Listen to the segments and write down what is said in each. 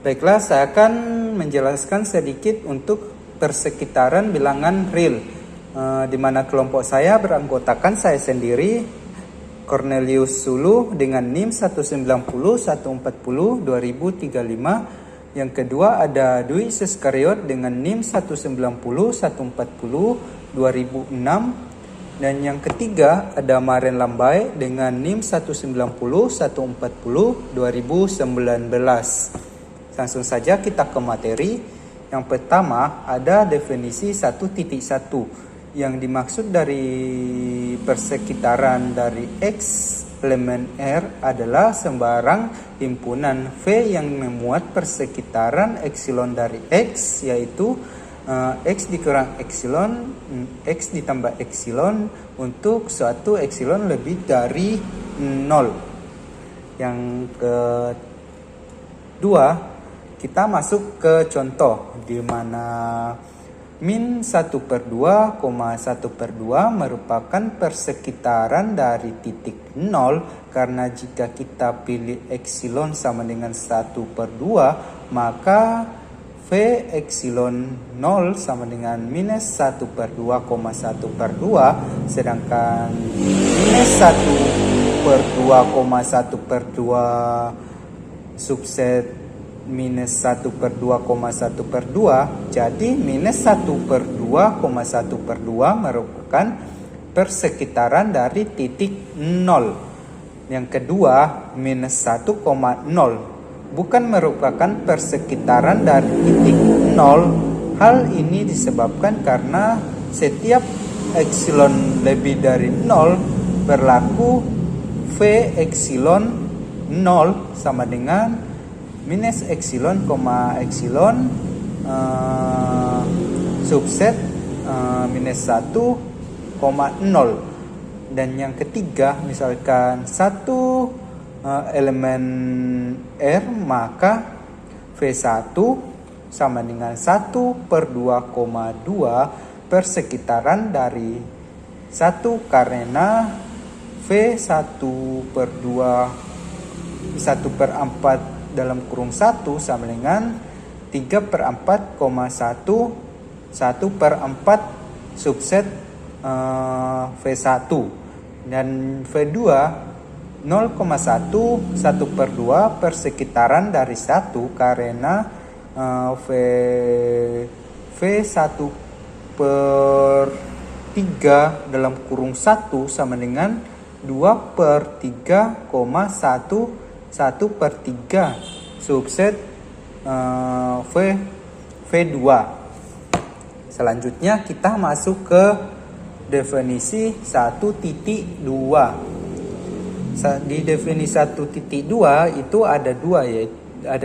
Baiklah, saya akan menjelaskan sedikit untuk persekitaran bilangan real, di mana kelompok saya beranggotakan saya sendiri, Cornelius Sulu dengan NIM 190 140 2035. Yang kedua ada Dwi Seskariot dengan NIM 190 140 2006. Dan yang ketiga ada Maren Lambai dengan NIM 190 140 2019. Langsung saja kita ke materi. Yang pertama ada definisi 1.1. Yang dimaksud dari persekitaran dari X elemen R adalah sembarang himpunan V yang memuat persekitaran epsilon dari X, yaitu X dikurang epsilon, X ditambah epsilon untuk suatu epsilon lebih dari 0. Yang kedua, kita masuk ke contoh di mana min 1/2, 1/2 merupakan persekitaran dari titik 0, karena jika kita pilih epsilon sama dengan 1/2, maka V epsilon 0 sama dengan minus 1/2, 1/2, sedangkan minus 1/2, 1/2 subset minus 1/2, 1/2, jadi minus 1/2, 1/2 merupakan persekitaran dari titik 0. Yang kedua, minus 1,0 bukan merupakan persekitaran dari titik 0. Hal ini disebabkan karena setiap epsilon lebih dari 0 berlaku V epsilon 0 sama dengan minus epsilon, epsilon subset minus 1,0. Dan yang ketiga, misalkan satu elemen R, maka V1 sama dengan 1/2,2 persekitaran dari 1, karena V1/2 1/4 dalam kurung 1 sama dengan 3/4,1 1/4 subset V1. Dan V2 0,1 1/2 persekitaran dari 1, karena V1/3 dalam kurung 1 sama dengan 2/3,1 1/3 subset V2. Selanjutnya kita masuk ke definisi 1.2. Di definisi 1.2 itu ada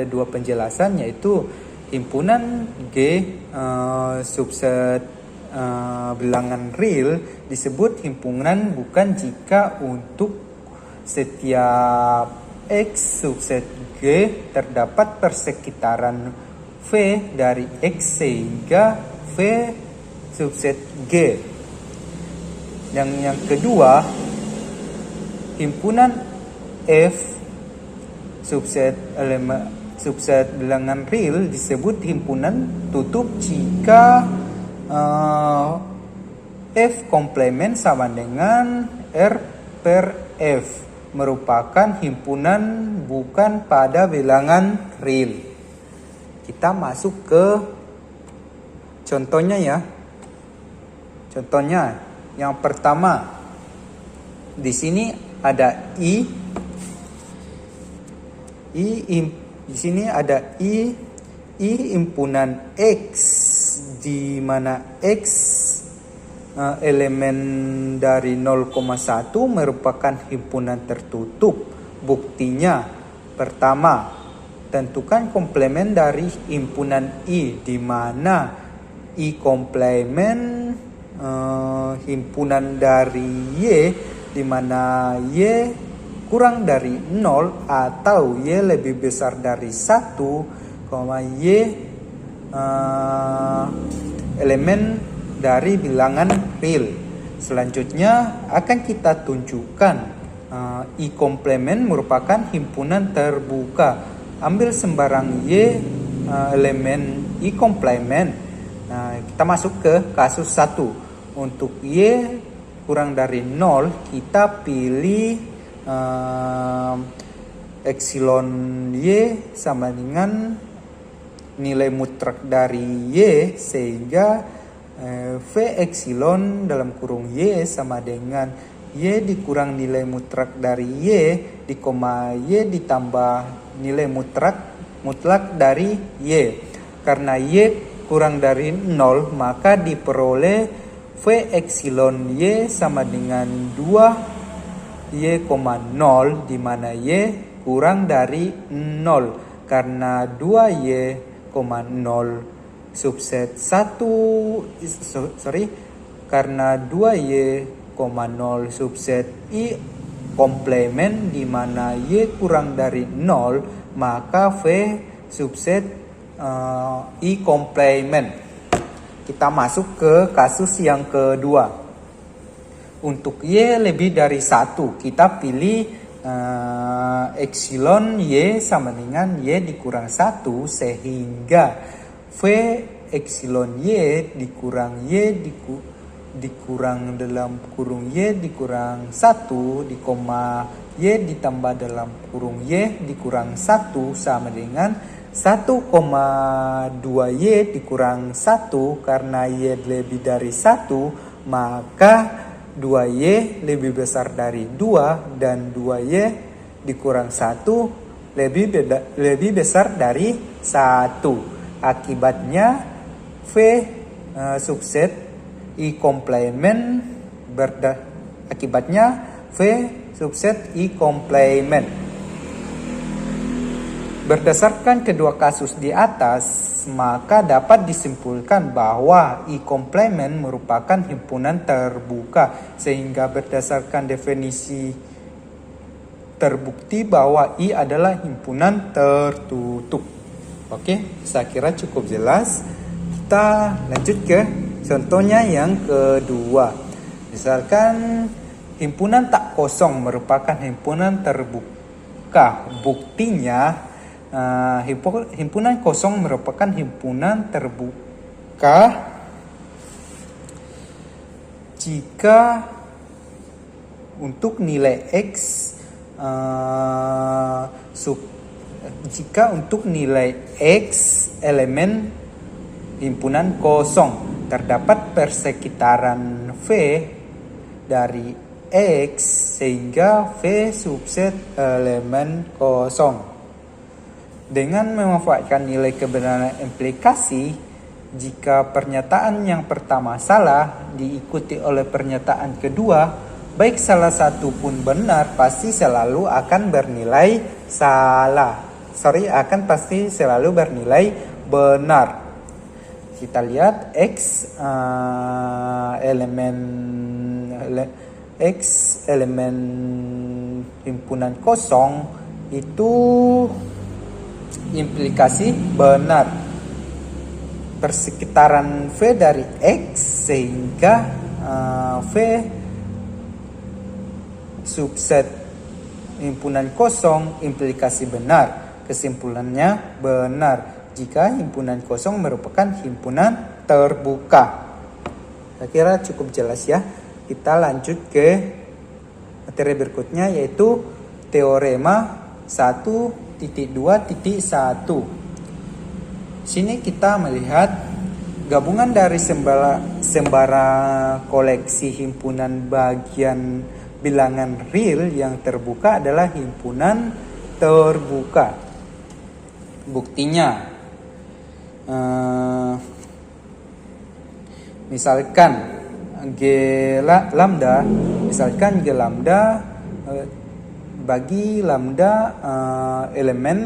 dua penjelasan, yaitu himpunan G subset bilangan real disebut himpunan bukan jika untuk setiap X subset G terdapat persekitaran V dari X sehingga V subset G. Yang kedua, himpunan F subset bilangan real disebut himpunan tutup jika F komplement sama dengan R per F, merupakan himpunan bukan pada bilangan real. Kita masuk ke contohnya ya. Contohnya yang pertama, di sini ada di sini ada I himpunan X, di mana X elemen dari 0,1 merupakan himpunan tertutup. Buktinya, pertama, tentukan komplement dari himpunan I, di mana I komplement himpunan dari Y, di mana Y kurang dari 0 atau Y lebih besar dari 1, Y elemen dari bilangan real. Selanjutnya akan kita tunjukkan I komplement merupakan himpunan terbuka. ambil sembarang Y elemen I komplement. Nah, kita masuk ke kasus 1. Untuk Y kurang dari 0, kita pilih epsilon Y sama dengan nilai mutlak dari Y, sehingga V epsilon dalam kurung Y sama dengan Y dikurang nilai mutlak dari Y di koma Y ditambah nilai mutlak dari Y. Karena Y kurang dari 0, maka diperoleh V epsilon Y sama dengan 2 Y, 0, di mana Y kurang dari 0. Karena 2Y, 0 subset 1 karena 2Y, 0 subset I komplement, di mana Y kurang dari 0, maka V subset I komplement. Kita masuk ke kasus yang kedua. Untuk Y lebih dari 1, kita pilih epsilon Y sama dengan Y dikurang 1, sehingga V epsilon Y dikurang Y dikurang dalam kurung Y dikurang 1 di koma Y ditambah dalam kurung Y dikurang 1 sama dengan 1,2Y dikurang 1. Karena Y lebih dari 1, maka 2Y lebih besar dari 2, dan 2Y dikurang 1 lebih besar dari 1. Akibatnya V subset I komplement Berdasarkan kedua kasus di atas, maka dapat disimpulkan bahwa I komplement merupakan himpunan terbuka, sehingga berdasarkan definisi terbukti bahwa I adalah himpunan tertutup. Oke, saya kira cukup jelas. Kita lanjut ke contohnya yang kedua. Misalkan himpunan tak kosong merupakan himpunan terbuka. Buktinya himpunan kosong merupakan himpunan terbuka jika untuk nilai X elemen himpunan kosong terdapat persekitaran V dari X sehingga V subset elemen kosong. Dengan memanfaatkan nilai kebenaran implikasi, jika pernyataan yang pertama salah diikuti oleh pernyataan kedua, baik salah satu pun benar, pasti selalu akan bernilai benar. Kita lihat X elemen himpunan kosong itu implikasi benar. Persekitaran V dari X sehingga V subset himpunan kosong implikasi benar. Kesimpulannya benar jika himpunan kosong merupakan himpunan terbuka. Saya kira cukup jelas ya. Kita lanjut ke materi berikutnya, yaitu teorema 1.2.1. Sini kita melihat gabungan dari sembara koleksi himpunan bagian bilangan real yang terbuka adalah himpunan terbuka. Buktinya, misalkan G lambda bagi lambda elemen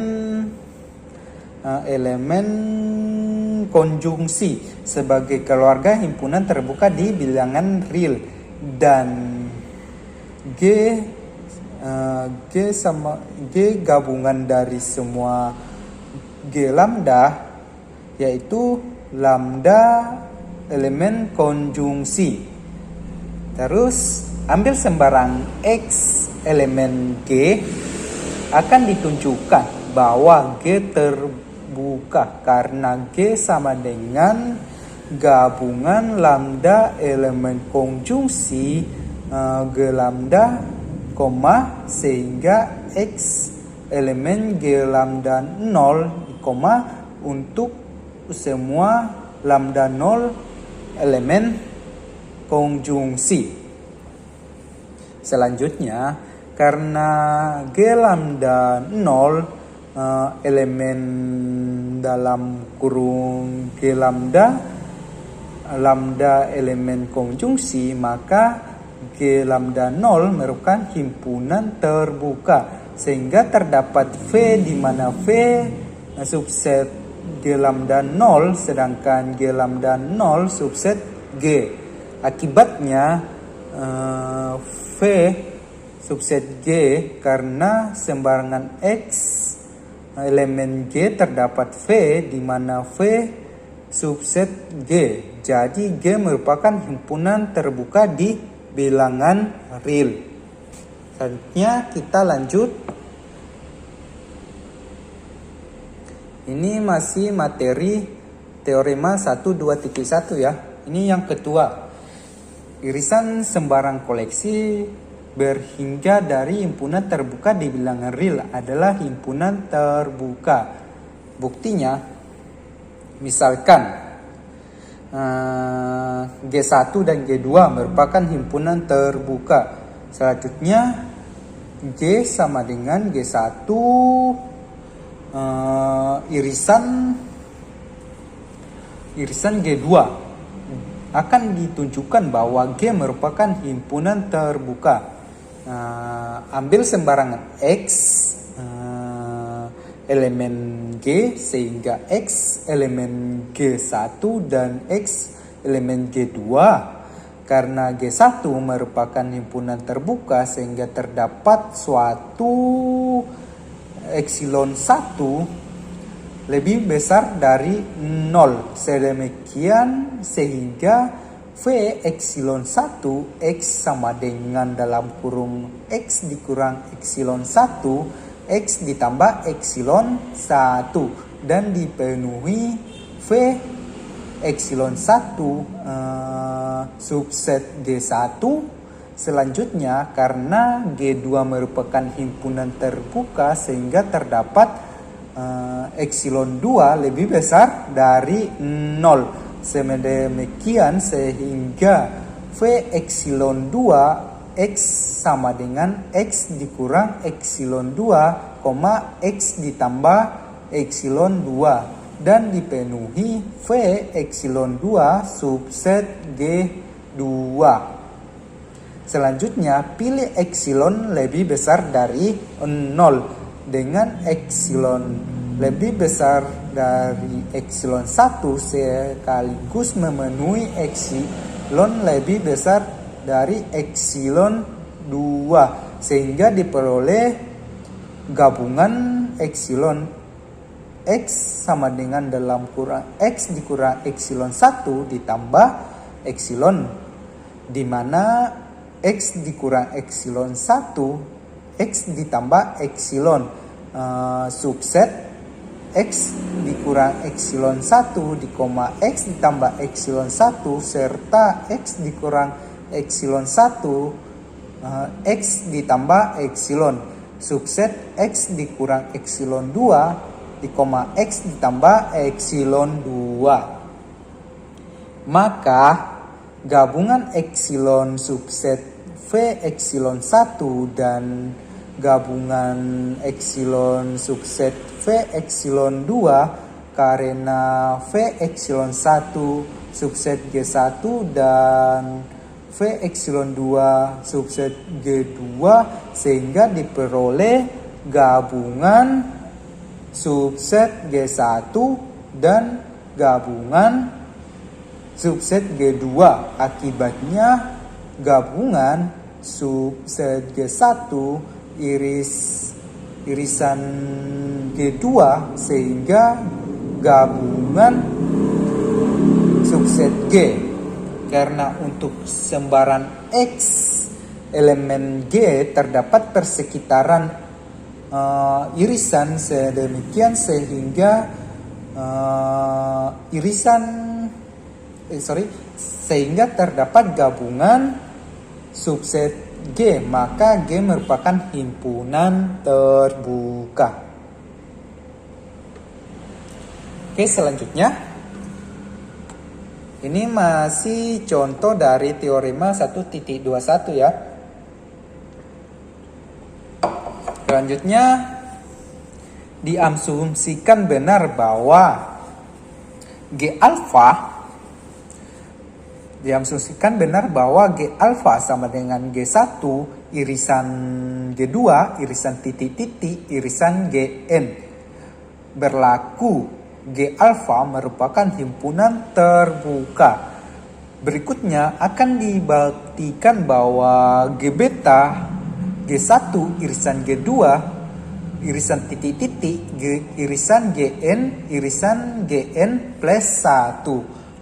konjungsi sebagai keluarga himpunan terbuka di bilangan real, dan G gabungan dari semua G lambda, yaitu lambda elemen konjungsi. Terus ambil sembarang X elemen G akan ditunjukkan bahwa G terbuka karena G sama dengan gabungan lambda elemen konjungsi G lambda, sehingga X elemen G lambda 0, untuk semua lambda 0 elemen konjungsi. Selanjutnya, karena G lambda 0 elemen dalam kurung G lambda elemen konjungsi, maka G lambda 0 merupakan himpunan terbuka, sehingga terdapat V di mana V subset G lambda 0 sedangkan G lambda 0 subset G. Akibatnya V subset G karena sembarangan X elemen G terdapat V di mana V subset G. Jadi G merupakan himpunan terbuka di bilangan real. Selanjutnya kita lanjut. Ini masih materi teorema 1.2.1 ya. Ini yang kedua. Irisan sembarang koleksi berhingga dari himpunan terbuka di bilangan real adalah himpunan terbuka. Buktinya, misalkan G1 dan G2 merupakan himpunan terbuka. Selanjutnya G sama dengan G1 irisan G2 akan ditunjukkan bahwa G merupakan himpunan terbuka. Ambil sembarangan X elemen G, sehingga X elemen G1 dan X elemen G2. Karena G1 merupakan himpunan terbuka, sehingga terdapat suatu epsilon 1 lebih besar dari 0. Sedemikian sehingga V epsilon 1 X sama dengan dalam kurung X dikurang epsilon 1 X ditambah epsilon 1 dan dipenuhi V epsilon 1 subset G1. Selanjutnya, karena G2 merupakan himpunan terbuka, sehingga terdapat epsilon 2 lebih besar dari 0. Sedemikian sehingga V epsilon 2 X sama dengan X dikurang epsilon 2, X ditambah epsilon 2 dan dipenuhi V epsilon 2 subset G2. Selanjutnya, pilih epsilon lebih besar dari 0 dengan epsilon lebih besar dari epsilon 1 sekaligus memenuhi epsilon lebih besar dari epsilon 2, sehingga diperoleh gabungan epsilon X sama dengan dalam kurang X dikurang epsilon 1 ditambah epsilon, di mana X dikurang epsilon 1 X ditambah epsilon subset X dikurang epsilon 1 di koma X ditambah epsilon 1 serta X dikurang epsilon 1 X ditambah epsilon subset X dikurang epsilon 2 di koma X ditambah epsilon 2. Maka gabungan epsilon subset V epsilon 1 dan gabungan epsilon subset V epsilon 2 karena V epsilon 1 subset G1 dan V epsilon 2 subset G2, sehingga diperoleh gabungan subset G1 dan gabungan subset G2. Akibatnya gabungan subset G1 irisan G2 sehingga gabungan subset G. Karena untuk sembarang X elemen G terdapat persekitaran irisan sedemikian sehingga sehingga terdapat gabungan subset G, maka G merupakan himpunan terbuka. Oke, selanjutnya ini masih contoh dari teorema 1.21 ya. Selanjutnya diasumsikan benar bahwa G alfa sama dengan G1 irisan G2 irisan titik-titik irisan Gn. Berlaku G alfa merupakan himpunan terbuka. Berikutnya akan dibuktikan bahwa G beta G1 irisan G2 irisan titik-titik irisan Gn plus 1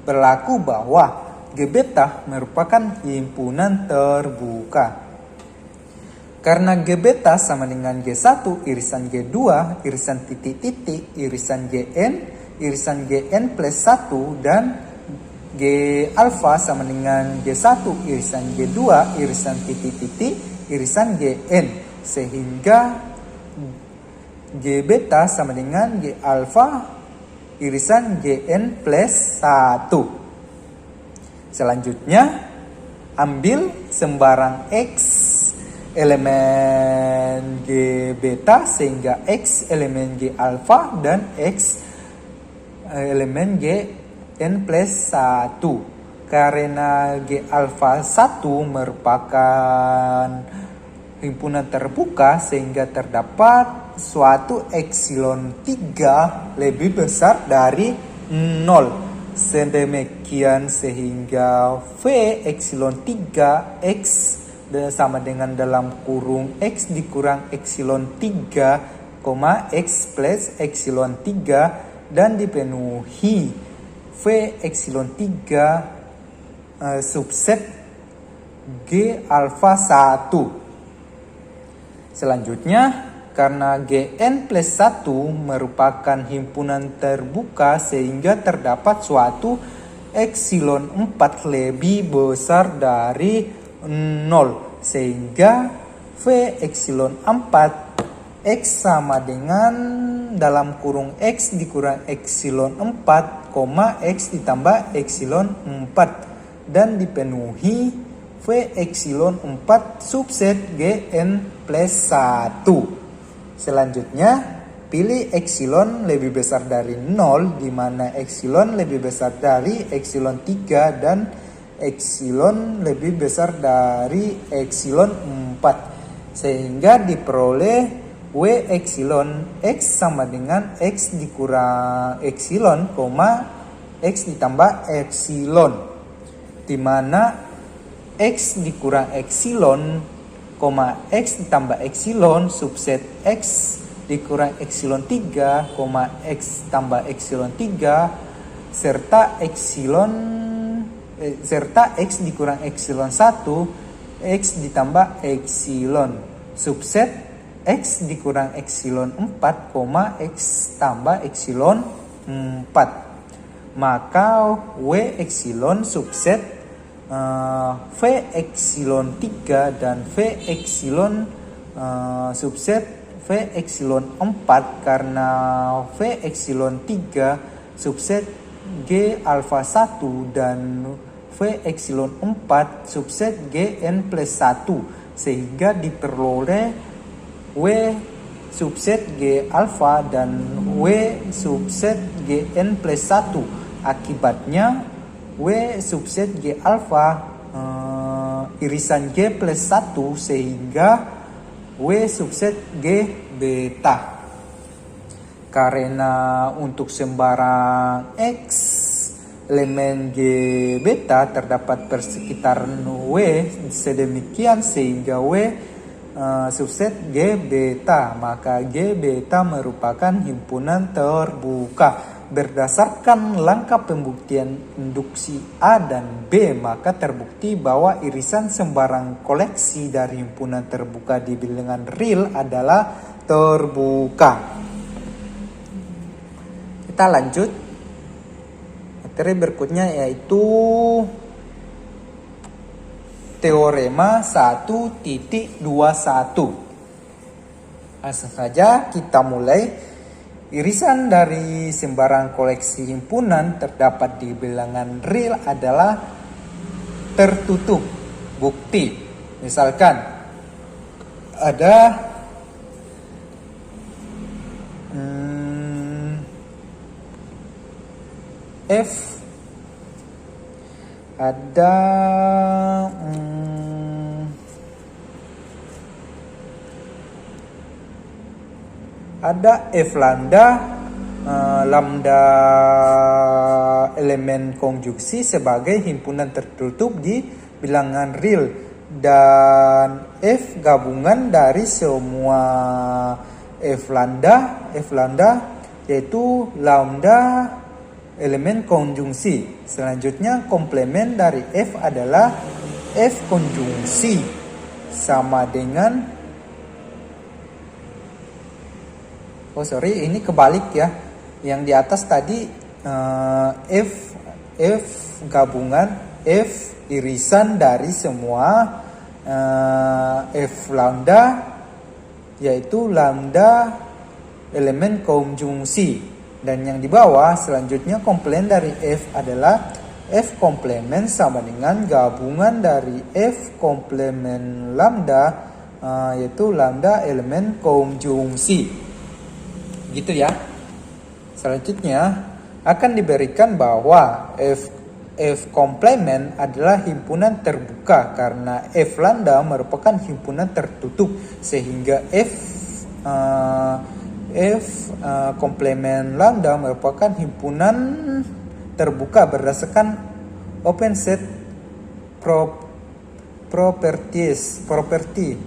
berlaku bahwa G beta merupakan himpunan terbuka. Karena G beta sama dengan G1 irisan G2 irisan titik-titik irisan Gn plus 1 dan G alfa sama dengan G1 irisan G2 irisan titik-titik irisan Gn, sehingga G beta sama dengan G alfa irisan Gn plus 1. Selanjutnya ambil sembarang X elemen G beta sehingga X elemen G alfa dan X elemen Gn plus 1. Karena G alfa 1 merupakan himpunan terbuka sehingga terdapat suatu epsilon 3 lebih besar dari 0. Sedemikian sehingga V epsilon 3 X sama dengan dalam kurung X dikurang epsilon 3, X plus epsilon 3 dan dipenuhi V epsilon 3 subset G alfa 1. Selanjutnya karena Gn plus 1 merupakan himpunan terbuka sehingga terdapat suatu epsilon 4 lebih besar dari 0 sehingga V epsilon 4 X sama dengan dalam kurung X dikurang epsilon 4, X ditambah epsilon 4 dan dipenuhi V epsilon 4 subset Gn plus 1. Selanjutnya pilih epsilon lebih besar dari 0 di mana epsilon lebih besar dari epsilon 3 dan epsilon lebih besar dari epsilon 4 sehingga diperoleh W epsilon X sama dengan X dikurang epsilon, X ditambah epsilon di mana X dikurang epsilon, X ditambah epsilon subset X dikurang epsilon 3, X tambah epsilon 3 serta X dikurang epsilon 1, X ditambah epsilon subset X dikurang epsilon 4, X tambah epsilon 4. Maka W epsilon subset V epsilon 3 dan V epsilon subset V epsilon 4 karena V epsilon 3 subset G alfa 1 dan V epsilon 4 subset Gn plus 1 sehingga diperoleh W subset G alfa dan W subset Gn plus 1. Akibatnya W subset G alfa irisan G plus 1 sehingga W subset G beta. Karena untuk sembarang X elemen G beta terdapat persekitaran W sedemikian sehingga W subset G beta, maka G beta merupakan himpunan terbuka. Berdasarkan langkah pembuktian induksi A dan B, maka terbukti bahwa irisan sembarang koleksi dari himpunan terbuka di bilangan real adalah terbuka. Kita lanjut. Materi berikutnya yaitu teorema 1.21. Langsung saja kita mulai. Irisan dari sembarang koleksi himpunan terdapat di bilangan real adalah tertutup. Bukti. Misalkan ada F ada F lambda lambda elemen konjungsi sebagai himpunan tertutup di bilangan real, dan F gabungan dari semua F lambda yaitu lambda elemen konjungsi. Selanjutnya komplemen dari F adalah F konjungsi sama dengan ini kebalik ya. Yang di atas tadi F gabungan F irisan dari semua F lambda yaitu lambda elemen konjungsi, dan yang di bawah selanjutnya komplemen dari F adalah F komplemen sama dengan gabungan dari F komplemen lambda yaitu lambda elemen konjungsi. Gitu ya. Selanjutnya akan diberikan bahwa F komplemen adalah himpunan terbuka karena F lambda merupakan himpunan tertutup, sehingga F komplemen lambda merupakan himpunan terbuka berdasarkan open set property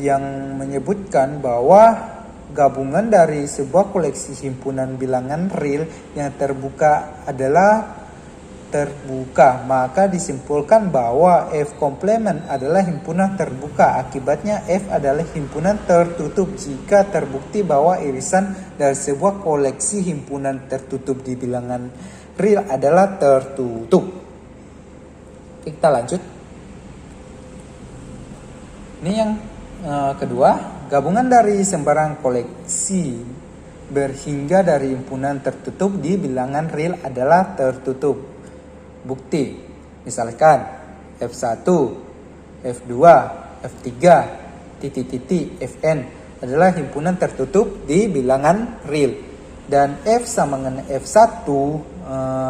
yang menyebutkan bahwa gabungan dari sebuah koleksi himpunan bilangan real yang terbuka adalah terbuka. Maka disimpulkan bahwa F komplemen adalah himpunan terbuka. Akibatnya F adalah himpunan tertutup jika terbukti bahwa irisan dari sebuah koleksi himpunan tertutup di bilangan real adalah tertutup. Kita lanjut. Ini yang kedua. Gabungan dari sembarang koleksi berhingga dari himpunan tertutup di bilangan real adalah tertutup. Bukti. Misalkan F1, F2, F3, Fn adalah himpunan tertutup di bilangan real. Dan F sama dengan F1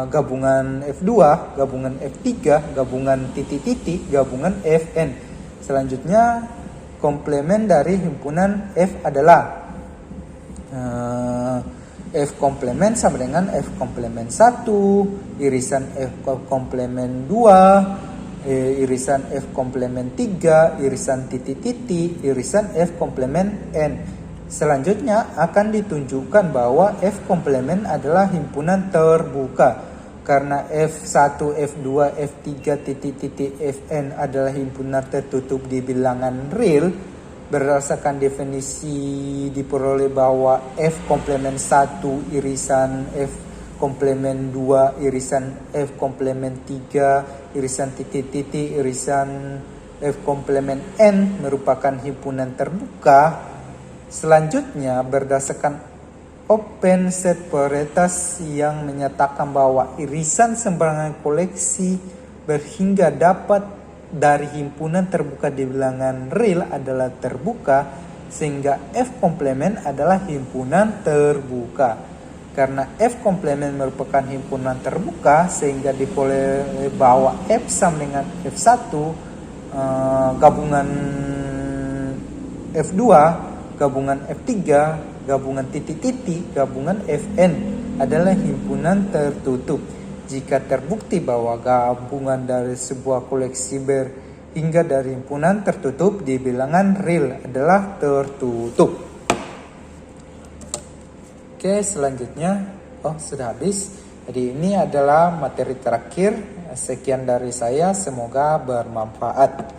gabungan F2, gabungan F3, gabungan titik-titik, gabungan Fn. Selanjutnya komplemen dari himpunan F adalah F komplemen sama dengan F komplemen 1, irisan F komplemen 2, irisan F komplemen 3, irisan titik-titik, irisan F komplemen N. Selanjutnya akan ditunjukkan bahwa F komplemen adalah himpunan terbuka karena F1, F2, F3, titik-titik, Fn adalah himpunan tertutup di bilangan real. Berdasarkan definisi diperoleh bahwa F komplemen 1 irisan F komplemen 2 irisan F komplemen 3 irisan titik-titik irisan F komplemen N merupakan himpunan terbuka. Selanjutnya berdasarkan open set properties yang menyatakan bahwa irisan sembarangan koleksi berhingga dapat dari himpunan terbuka di bilangan real adalah terbuka, sehingga F komplemen adalah himpunan terbuka. Karena F komplemen merupakan himpunan terbuka, sehingga diperoleh bahwa F sama dengan F1 gabungan F2 gabungan F3 gabungan titik-titik, gabungan Fn adalah himpunan tertutup. Jika terbukti bahwa gabungan dari sebuah koleksi berhingga dari himpunan tertutup di bilangan real adalah tertutup. Oke, selanjutnya, sudah habis. Jadi ini adalah materi terakhir. Sekian dari saya, semoga bermanfaat.